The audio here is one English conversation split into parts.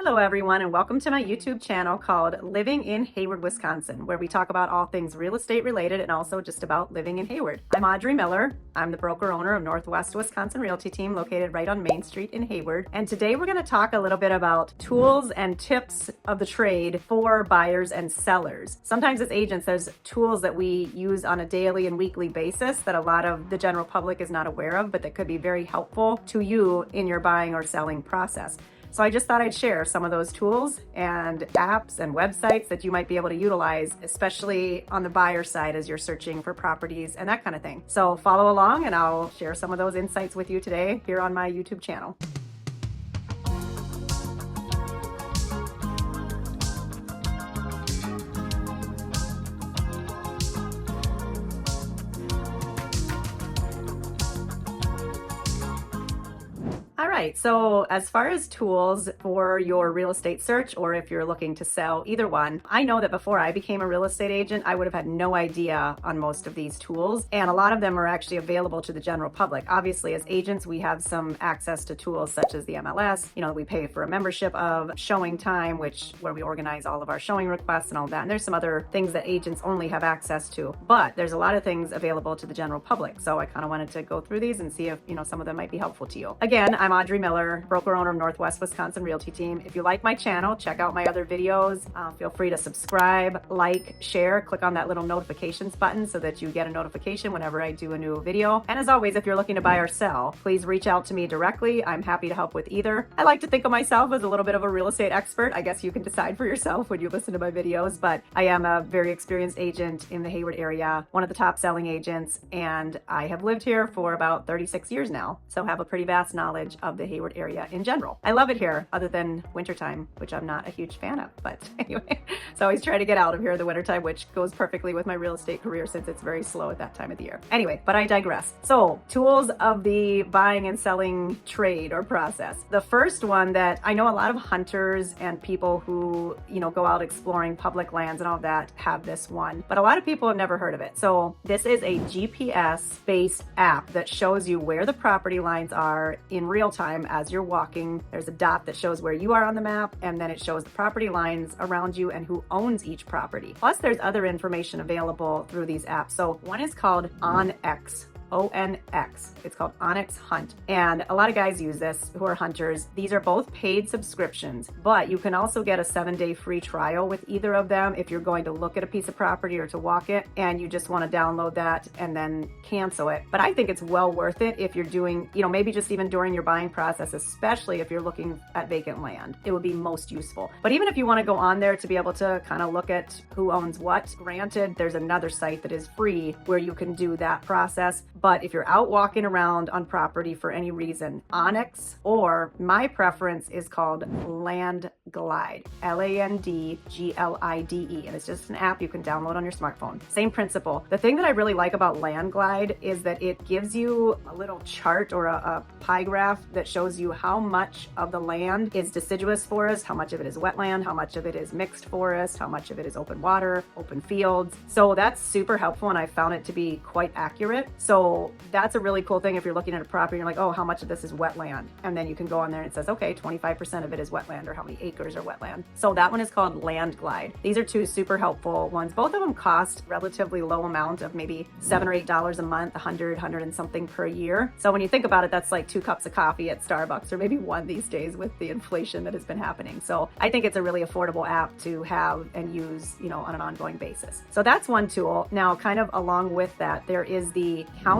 Hello everyone, and welcome to my YouTube channel called Living in Hayward, Wisconsin, where we talk about all things real estate related and also just about living in Hayward. I'm Audrey Miller. I'm the broker owner of Northwest Wisconsin Realty Team located right on Main Street in Hayward. And today we're going to talk a little bit about tools and tips of the trade for buyers and sellers. Sometimes as agents, there's tools that we use on a daily and weekly basis that a lot of the general public is not aware of, but that could be very helpful to you in your buying or selling process. So I just thought I'd share some of those tools and apps and websites that you might be able to utilize, especially on the buyer side as you're searching for properties and that kind of thing. So follow along and I'll share some of those insights with you today here on my YouTube channel. All right, so as far as tools for your real estate search, or if you're looking to sell, either one, I know that before I became a real estate agent, I would have had no idea on most of these tools, and a lot of them are actually available to the general public. Obviously, as agents, we have some access to tools such as the MLS, we pay for a membership of Showing Time, where we organize all of our showing requests and all that, and there's some other things that agents only have access to, but there's a lot of things available to the general public, so I kind of wanted to go through these and see if, some of them might be helpful to you. Again, I'm Audrey Miller, broker owner of Northwest Wisconsin Realty Team. If you like my channel, check out my other videos. Feel free to subscribe, like, share, click on that little notifications button so that you get a notification whenever I do a new video. And as always, if you're looking to buy or sell, please reach out to me directly. I'm happy to help with either. I like to think of myself as a little bit of a real estate expert. I guess you can decide for yourself when you listen to my videos, but I am a very experienced agent in the Hayward area, one of the top selling agents, and I have lived here for about 36 years now, so have a pretty vast knowledge of the Hayward area in general. I love it here other than wintertime, which I'm not a huge fan of, but anyway, so I always try to get out of here in the wintertime, which goes perfectly with my real estate career since it's very slow at that time of the year. Anyway, but I digress. So tools of the buying and selling trade or process. The first one that I know a lot of hunters and people who, go out exploring public lands and all that have this one, but a lot of people have never heard of it. So this is a GPS based app that shows you where the property lines are in real time as you're walking. There's a dot that shows where you are on the map, and then it shows the property lines around you and who owns each property. Plus there's other information available through these apps. So one is called 𝐻𝐻. ONX. It's called onyx Hunt. And a lot of guys use this who are hunters. These are both paid subscriptions, but you can also get a 7-day free trial with either of them if you're going to look at a piece of property or to walk it and you just want to download that and then cancel it. But I think it's well worth it if you're doing, maybe just even during your buying process, especially if you're looking at vacant land. It would be most useful. But even if you want to go on there to be able to kind of look at who owns what, granted, there's another site that is free where you can do that process. But if you're out walking around on property for any reason, Onyx, or my preference is called Land Glide, LANDGLIDE, and it's just an app you can download on your smartphone. Same principle. The thing that I really like about Land Glide is that it gives you a little chart or a pie graph that shows you how much of the land is deciduous forest, how much of it is wetland, how much of it is mixed forest, how much of it is open water, open fields. So that's super helpful, and I found it to be quite accurate. So that's a really cool thing if you're looking at a property and you're like, oh, how much of this is wetland? And then you can go on there and it says, okay, 25% of it is wetland, or how many acres are wetland. So that one is called Land Glide. These are two super helpful ones. Both of them cost relatively low amount of maybe $7 or $8 a month, $100 and something per year. So when you think about it, that's like 2 cups of coffee at Starbucks, or maybe 1 these days with the inflation that has been happening. So I think it's a really affordable app to have and use, on an ongoing basis. So that's one tool. Now, kind of along with that, there is the county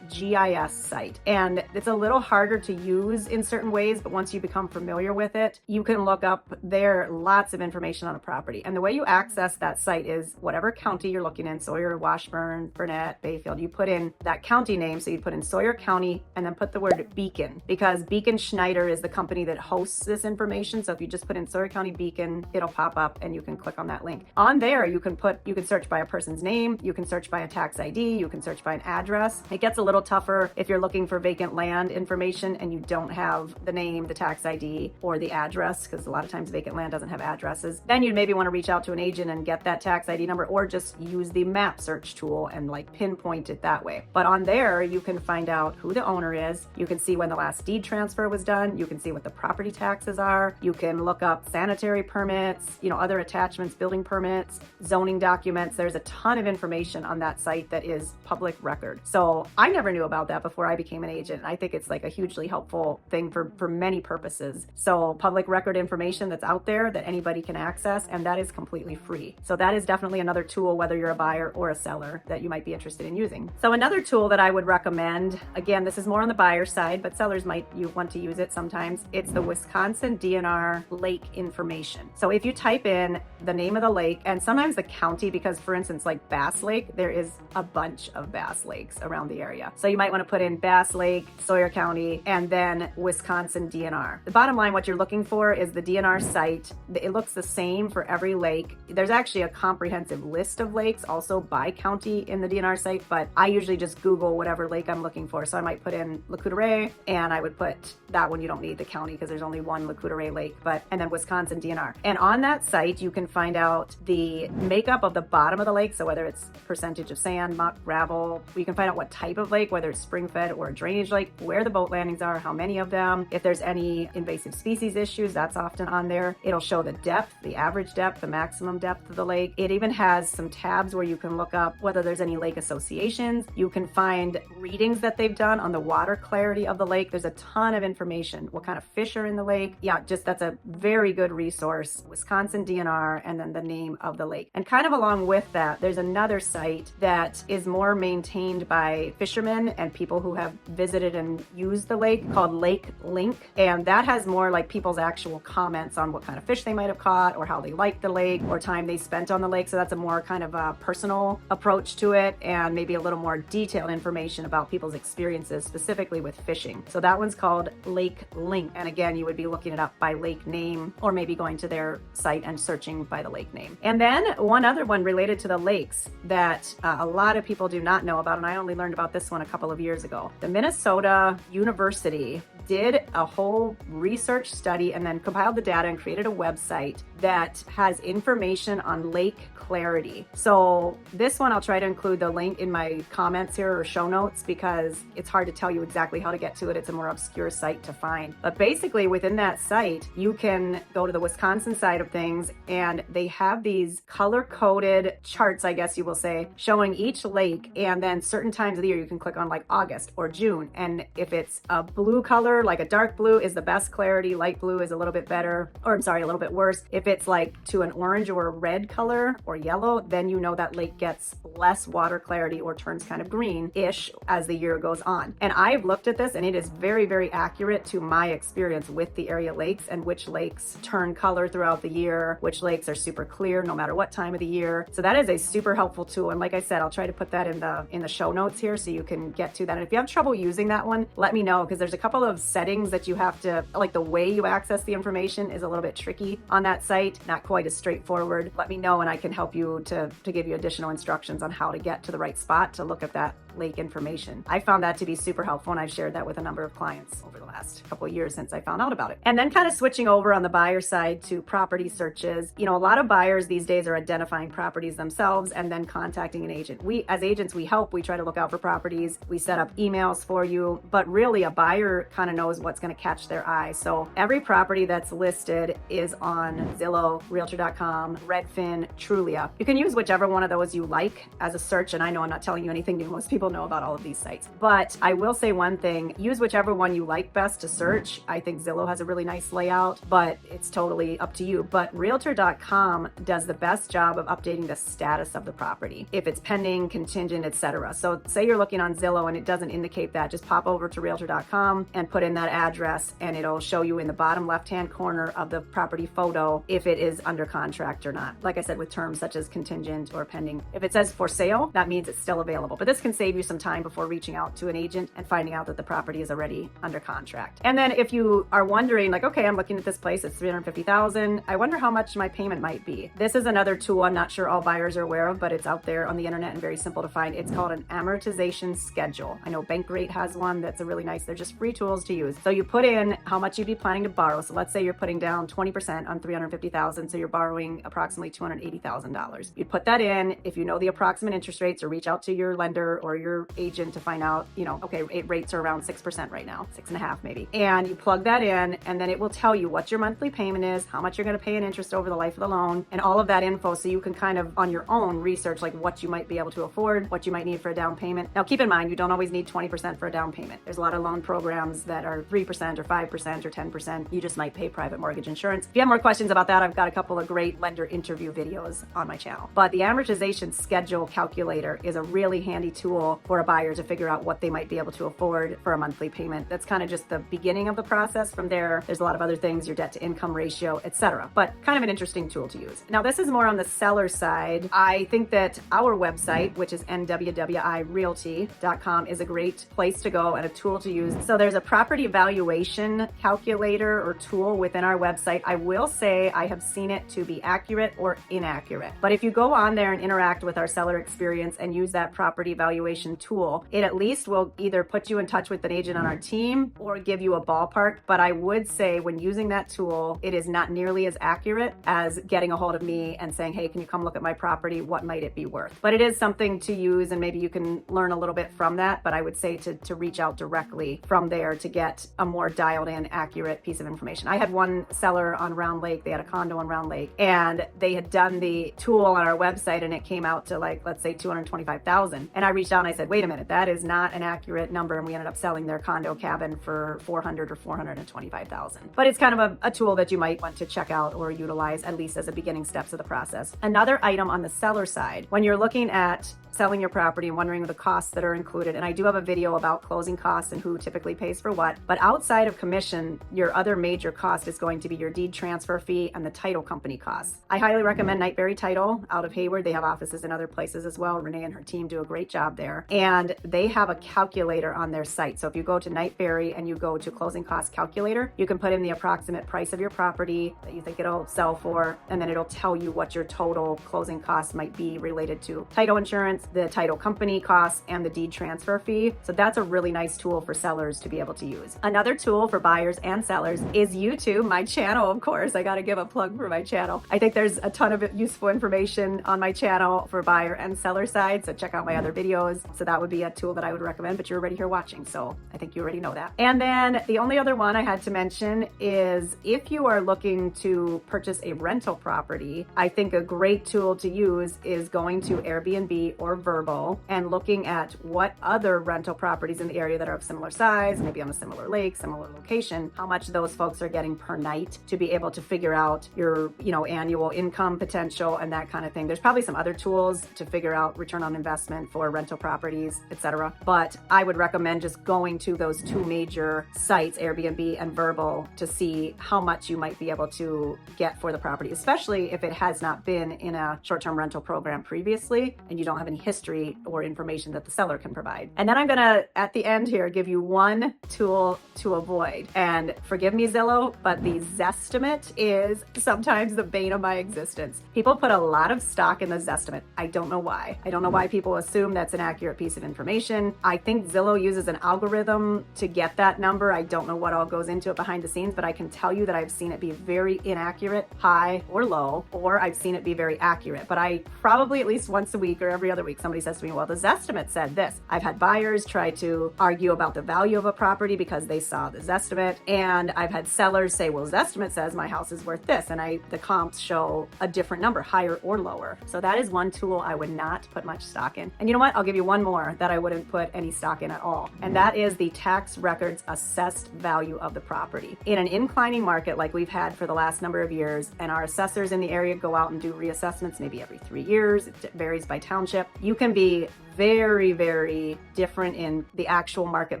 GIS site, and it's a little harder to use in certain ways, but once you become familiar with it, you can look up there lots of information on a property. And the way you access that site is whatever county you're looking in, Sawyer, Washburn, Burnett, Bayfield, you put in that county name. So you put in Sawyer County and then put the word Beacon, because Beacon Schneider is the company that hosts this information. So if you just put in Sawyer County Beacon, it'll pop up and you can click on that link. On there, you can search by a person's name, you can search by a tax ID, you can search by an address. It gets a little tougher if you're looking for vacant land information and you don't have the name, the tax ID, or the address, because a lot lot of times vacant land doesn't have addresses. Then you'd maybe want to reach out to an agent and get that tax ID number, or just use the map search tool and like pinpoint it that way. But on there, you can find out who the owner is. You can see when the last deed transfer was done. You can see what the property taxes are. You can look up sanitary permits, other attachments, building permits, zoning documents. There's a ton of information on that site that is public record. So I never knew about that before I became an agent. I think it's like a hugely helpful thing for many purposes. So public record information that's out there that anybody can access, and that is completely free. So that is definitely another tool, whether you're a buyer or a seller, that you might be interested in using. So another tool that I would recommend, again, this is more on the buyer side, but sellers might want to use it sometimes. It's the Wisconsin DNR lake information. So if you type in the name of the lake and sometimes the county, because for instance, like Bass Lake, there is a bunch of Bass Lakes around the area. So you might want to put in Bass Lake, Sawyer County, and then Wisconsin DNR. The bottom line, what you're looking for is the DNR site. It looks the same for every lake. There's actually a comprehensive list of lakes also by county in the DNR site, but I usually just Google whatever lake I'm looking for. So I might put in 𝐬𝐫𝐽, and I would put that one. You don't need the county because there's only one 𝐬𝐫𝐽 lake, and then Wisconsin DNR. And on that site, you can find out the makeup of the bottom of the lake. So whether it's percentage of sand, muck, gravel, you can find out what type of lake, whether it's spring-fed or a drainage lake, where the boat landings are, how many of them, if there's any invasive species issues, that's often on there. It'll show the depth, the average depth, the maximum depth of the lake. It even has some tabs where you can look up whether there's any lake associations. You can find readings that they've done on the water clarity of the lake. There's a ton of information, what kind of fish are in the lake. Yeah, just that's a very good resource. Wisconsin DNR, and then the name of the lake. And kind of along with that, there's another site that is more maintained by fishermen and people who have visited and used the lake, called Lake Link. And that has more like people's actual comments on what kind of fish they might have caught, or how they liked the lake, or time they spent on the lake. So that's a more kind of a personal approach to it, and maybe a little more detailed information about people's experiences specifically with fishing. So that one's called Lake Link. And again, you would be looking it up by lake name, or maybe going to their site and searching by the lake name. And then one other one related to the lakes that a lot of people do not know about, and I only learned about this one a couple of years ago. The Minnesota University did a whole research study and then compiled the data and created a website that has information on lake clarity. So this one, I'll try to include the link in my comments here or show notes, because it's hard to tell you exactly how to get to it. It's a more obscure site to find. But basically within that site, you can go to the Wisconsin side of things, and they have these color-coded charts, I guess you will say, showing each lake, and then certain times of the year you can click on like August or June. And if it's a blue color, like a dark blue is the best clarity, light blue is a little bit better, or I'm sorry, a little bit worse. If it's like to an orange or a red color or yellow, then you know that lake gets less water clarity or turns kind of green-ish as the year goes on. And I've looked at this, and it is very, very accurate to my experience with the area lakes, and which lakes turn color throughout the year, which lakes are super clear no matter what time of the year. So that is a super helpful tool. And like I said, I'll try to put that in the show notes here so you can get to that. And if you have trouble using that one, let me know, because there's a couple of settings that you have to, like the way you access the information is a little bit tricky on that site, not quite as straightforward. Let me know and I can help you to give you additional instructions on how to get to the right spot to look at that lake information. I found that to be super helpful, and I've shared that with a number of clients over the last couple of years since I found out about it. And then kind of switching over on the buyer side to property searches. A lot of buyers these days are identifying properties themselves and then contacting an agent. We, as agents, we help. We try to look out for properties. We set up emails for you, but really a buyer kind of knows what's going to catch their eye. So every property that's listed is on Zillow, Realtor.com, Redfin, Trulia. You can use whichever one of those you like as a search, and I know I'm not telling you anything new. Most people know about all of these sites, but I will say one thing: use whichever one you like best to search. I think Zillow has a really nice layout, but it's totally up to you. But Realtor.com does the best job of updating the status of the property, if it's pending, contingent, etc. So say you're looking on Zillow and it doesn't indicate that, just pop over to Realtor.com and put in that address, and it'll show you in the bottom left-hand corner of the property photo if it is under contract or not. Like I said, with terms such as contingent or pending. If it says for sale, that means it's still available. But this can save you some time before reaching out to an agent and finding out that the property is already under contract. contract. And then if you are wondering like, okay, I'm looking at this place, it's $350,000. I wonder how much my payment might be. This is another tool I'm not sure all buyers are aware of, but it's out there on the internet and very simple to find. It's called an amortization schedule. I know Bankrate has one that's a really nice, they're just free tools to use. So you put in how much you'd be planning to borrow. So let's say you're putting down 20% on $350,000. So you're borrowing approximately $280,000. You'd put that in. If you know the approximate interest rates, or reach out to your lender or your agent to find out, okay, rates are around 6% right now, 6.5 maybe. And you plug that in, and then it will tell you what your monthly payment is, how much you're going to pay in interest over the life of the loan, and all of that info, so you can kind of on your own research like what you might be able to afford, what you might need for a down payment. Now keep in mind, you don't always need 20% for a down payment. There's a lot of loan programs that are 3% or 5% or 10%. You just might pay private mortgage insurance. If you have more questions about that, I've got a couple of great lender interview videos on my channel. But the amortization schedule calculator is a really handy tool for a buyer to figure out what they might be able to afford for a monthly payment. That's kind of just the beginning of the process. From there, there's a lot of other things, your debt to income ratio, etc. But kind of an interesting tool to use. Now, this is more on the seller side. I think that our website, which is 𝐬𝐻&Realty.com, is a great place to go and a tool to use. So there's a property valuation calculator or tool within our website. I will say I have seen it to be accurate or inaccurate. But if you go on there and interact with our seller experience and use that property valuation tool, it at least will either put you in touch with an agent on our team or give you a ballpark. But I would say when using that tool, it is not nearly as accurate as getting a hold of me and saying, hey, can you come look at my property? What might it be worth? But it is something to use, and maybe you can learn a little bit from that. But I would say to reach out directly from there to get a more dialed in, accurate piece of information. I had one seller on Round Lake. They had a condo on Round Lake, and they had done the tool on our website, and it came out to like, let's say $225,000. And I reached out and I said, wait a minute, that is not an accurate number. And we ended up selling their condo cabin for $400,000 or $425,000. But it's kind of a tool that you might want to check out or utilize, at least as a beginning steps of the process. Another item on the seller side, when you're looking at selling your property and wondering the costs that are included, and I do have a video about closing costs and who typically pays for what, but outside of commission, your other major cost is going to be your deed transfer fee and the title company costs. I highly recommend Nightberry Title out of Hayward. They have offices in other places as well. Renee and her team do a great job there. And they have a calculator on their site. So if you go to Nightberry and you go to closing cost calculator, you can put in the approximate price of your property that you think it'll sell for, and then it'll tell you what your total closing costs might be related to title insurance, the title company costs, and the deed transfer fee. So that's a really nice tool for sellers to be able to use. Another tool for buyers and sellers is YouTube, my channel, of course. I got to give a plug for my channel. I think there's a ton of useful information on my channel for buyer and seller side. So check out my other videos. So that would be a tool that I would recommend, but you're already here watching. So I think you already know that. And then the only other one I had to mention is if you are looking to purchase a rental property, I think a great tool to use is going to Airbnb or Vrbo and looking at what other rental properties in the area that are of similar size, maybe on a similar lake, similar location, how much those folks are getting per night to be able to figure out your, annual income potential and that kind of thing. There's probably some other tools to figure out return on investment for rental properties, etc. But I would recommend just going to those two major sites, Airbnb and Vrbo, to see how much you might be able to get for the property, especially if it has not been in a short-term rental program previously and you don't have any history or information that the seller can provide. And then I'm gonna, at the end here, give you one tool to avoid. And forgive me, Zillow, but the Zestimate is sometimes the bane of my existence. People put a lot of stock in the Zestimate. I don't know why. I don't know why people assume that's an accurate piece of information. I think Zillow uses an algorithm to get that number. I don't know what all goes into it behind the scenes, but I can tell you that I've seen it be very inaccurate, high or low, or I've seen it be very accurate. But I probably at least once a week or every other week, somebody says to me, well, the Zestimate said this. I've had buyers try to argue about the value of a property because they saw the Zestimate, and I've had sellers say, well, Zestimate says my house is worth this, and the comps show a different number, higher or lower. So that is one tool I would not put much stock in. And you know what? I'll give you one more that I wouldn't put any stock in at all, and that is the tax records assessed value of the property. In an inclining market like we've had for the last number of years, and our assessors in the area go out and do reassessments maybe every 3 years, it varies by township, you can be very, very different in the actual market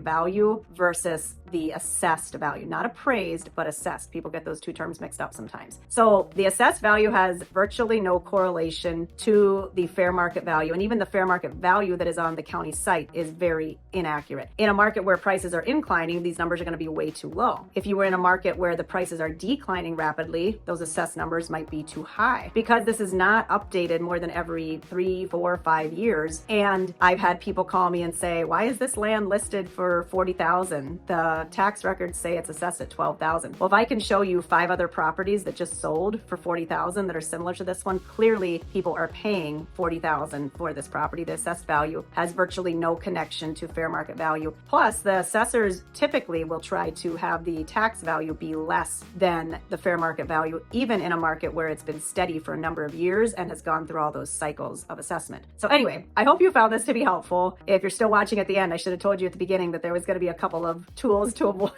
value versus the assessed value, not appraised, but assessed. People get those two terms mixed up sometimes. So the assessed value has virtually no correlation to the fair market value. And even the fair market value that is on the county site is very inaccurate. In a market where prices are inclining, these numbers are going to be way too low. If you were in a market where the prices are declining rapidly, those assessed numbers might be too high, because this is not updated more than every 3, 4, 5 years. And I've had people call me and say, why is this land listed for $40,000? The tax records say it's assessed at $12,000. Well, if I can show you 5 other properties that just sold for $40,000 that are similar to this one, clearly people are paying $40,000 for this property. The assessed value has virtually no connection to fair market value. Plus, the assessors typically will try to have the tax value be less than the fair market value, even in a market where it's been steady for a number of years and has gone through all those cycles of assessment. So anyway, I hope you found this to be helpful. If you're still watching at the end, I should have told you at the beginning that there was going to be a couple of tools to avoid.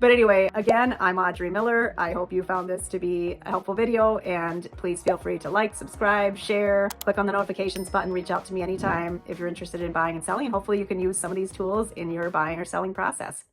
But anyway, again, I'm Audrey Miller. I hope you found this to be a helpful video, and please feel free to like, subscribe, share, click on the notifications button, reach out to me anytime if you're interested in buying and selling, and hopefully you can use some of these tools in your buying or selling process.